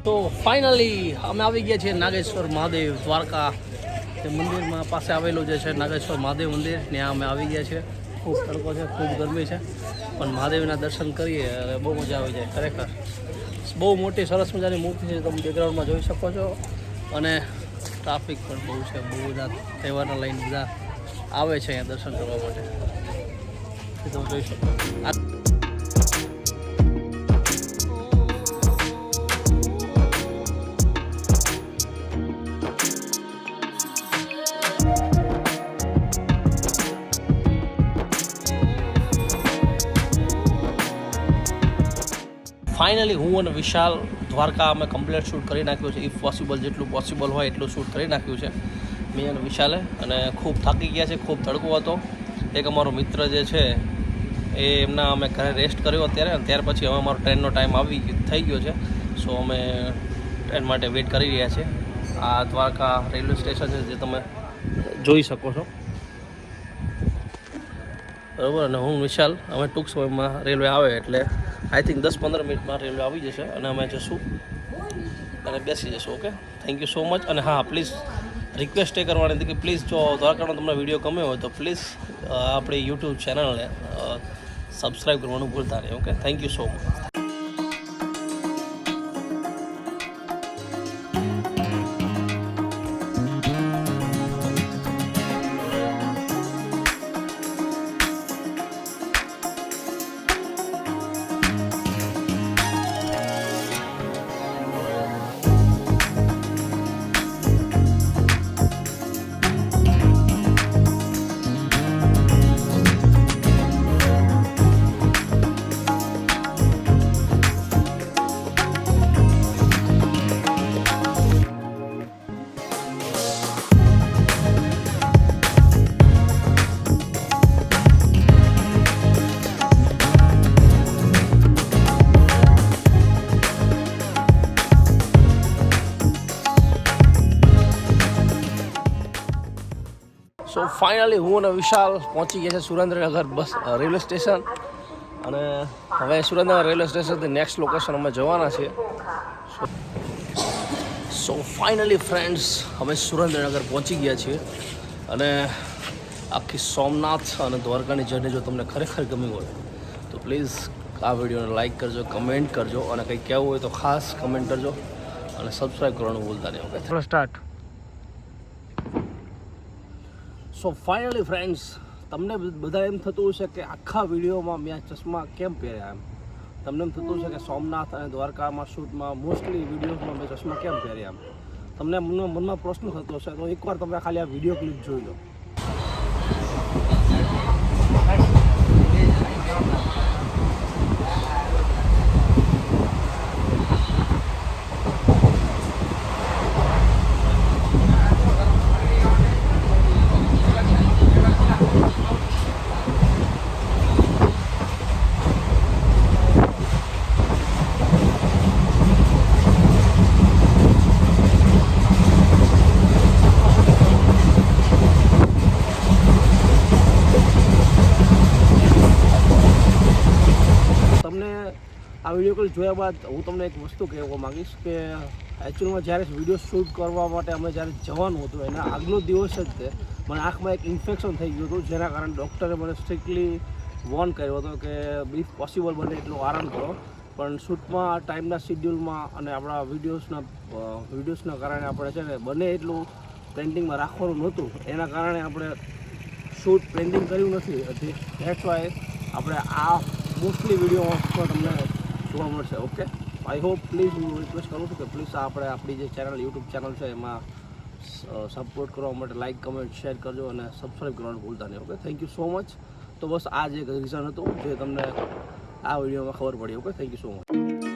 તો ફાઇનલી અમે આવી ગયા છીએ નાગેશ્વર મહાદેવ દ્વારકા તે મંદિરમાં પાસે આવેલું જે છે નાગેશ્વર મહાદેવ મંદિર ત્યાં અમે આવી ગયા છીએ. ખૂબ તડકો છે, ખૂબ ગરમી છે, પણ મહાદેવના દર્શન કરીએ અને બહુ મજા આવી જાય. ખરેખર બહુ મોટી સરસ મજાની મૂર્તિ છે, તમે બેકગ્રાઉન્ડમાં જોઈ શકો છો. અને ટ્રાફિક પણ બહુ છે, બહુ બધા તહેવારના લઈને બધા આવે છે અહીંયા દર્શન કરવા માટે. તમે જોઈ શકો. ફાઇનલી હું અને વિશાલ દ્વારકા અમે કમ્પ્લીટ શૂટ કરી નાખ્યું છે. ઇફ પોસિબલ જેટલું પોસિબલ હોય એટલું શૂટ કરી નાખ્યું છે મેં અને વિશાલે. અને ખૂબ થાકી ગયા છે, ખૂબ તડકો હતો. એક અમારો મિત્ર જે છે એ એમના અમે ઘરે રેસ્ટ કર્યો અત્યારે, અને ત્યાર પછી હવે અમારો ટ્રેનનો ટાઈમ થઈ ગયો છે. સો અમે ટ્રેન માટે વેઇટ કરી રહ્યા છીએ. આ દ્વારકા રેલવે સ્ટેશન છે જે તમે જોઈ શકો છો, બરાબર. અને હું વિશાલ અમે ટૂંક સમયમાં રેલવે આવે એટલે આઈ થિંક 10-15 મિનિટમાં રેલવે આવી જશે અને અમે જશું અને બેસી જશું. Okay, thank you so much. અને હા, પ્લીઝ રિક્વેસ્ટ એ કરવાની હતી કે પ્લીઝ જો દ્વારકાનો તમને વિડીયો ગમ્યો હોય તો પ્લીઝ આપણી યુટ્યુબ ચેનલને સબસ્ક્રાઈબ કરવાનું ભૂલતા નહીં. Okay, thank you so much. So finally હું અને વિશાલ પહોંચી ગયા છે સુરેન્દ્રનગર બસ રેલવે સ્ટેશન. અને હવે સુરેન્દ્રનગર રેલવે સ્ટેશનથી નેક્સ્ટ લોકેશન અમે જવાના છીએ. સો ફાઇનલી ફ્રેન્ડ્સ અમે સુરેન્દ્રનગર પહોંચી ગયા છીએ. અને આખી સોમનાથ અને દ્વારકાની જર્ની જો તમને ખરેખર ગમી હોય તો પ્લીઝ આ વિડીયોને લાઇક કરજો, કમેન્ટ કરજો, અને કંઈ કહેવું હોય તો ખાસ કમેન્ટ કરજો અને સબસ્ક્રાઈબ કરવાનું ભૂલતા નહીં. ઓકે, ચલો સ્ટાર્ટ. સો ફાઇનલી ફ્રેન્ડ્સ, તમને બધા એમ થતું હશે કે આખા વિડીયોમાં મેં ચશ્મા કેમ પહેર્યા. એમ તમને એમ થતું હશે કે સોમનાથ અને દ્વારકામાં શૂટમાં મોસ્ટલી વિડીયોઝમાં મેં ચશ્મા કેમ પહેર્યા. એમ તમને મનમાં પ્રશ્ન થતો હશે તો એકવાર તમે ખાલી આ વિડીયો ક્લિપ જોઈ લો. આ વિડીયો કોલ જોયા બાદ હું તમને એક વસ્તુ કહેવા માગીશ કે એકચ્યુઅલમાં જ્યારે વિડીયો શૂટ કરવા માટે અમે જ્યારે જવાનું હતું એના આગલો દિવસ જ તે મને આંખમાં એક ઇન્ફેક્શન થઈ ગયું હતું, જેના કારણે ડૉક્ટરે મને સ્ટ્રિક્ટલી વોર્ન કર્યો હતો કે ઇફ પોસિબલ બને એટલો આરામ કરો. પણ શૂટમાં ટાઈમના શિડ્યુલમાં અને આપણા વિડીયોઝના કારણે આપણે છે ને બને એટલું પેન્ટિંગમાં રાખવાનું નહોતું, એના કારણે આપણે શૂટ પેન્ટિંગ કર્યું નથી. ધેટ્સ વાય આપણે આ મોસ્ટલી વિડીયોમાં તમને જોવા મળશે. ઓકે, આઈ હોપ પ્લીઝ હું રિક્વેસ્ટ કરું છું કે પ્લીઝ આપણી જે ચેનલ યુટ્યુબ ચેનલ છે એમાં સપોર્ટ કરવા માટે લાઇક, કમેન્ટ, શેર કરજો અને સબસ્ક્રાઈબ કરવાનું ભૂલતા નહીં. Okay, thank you so much. તો બસ આ જ એક રીઝન હતું જે તમને આ વિડીયોમાં ખબર પડી. Okay, thank you so much.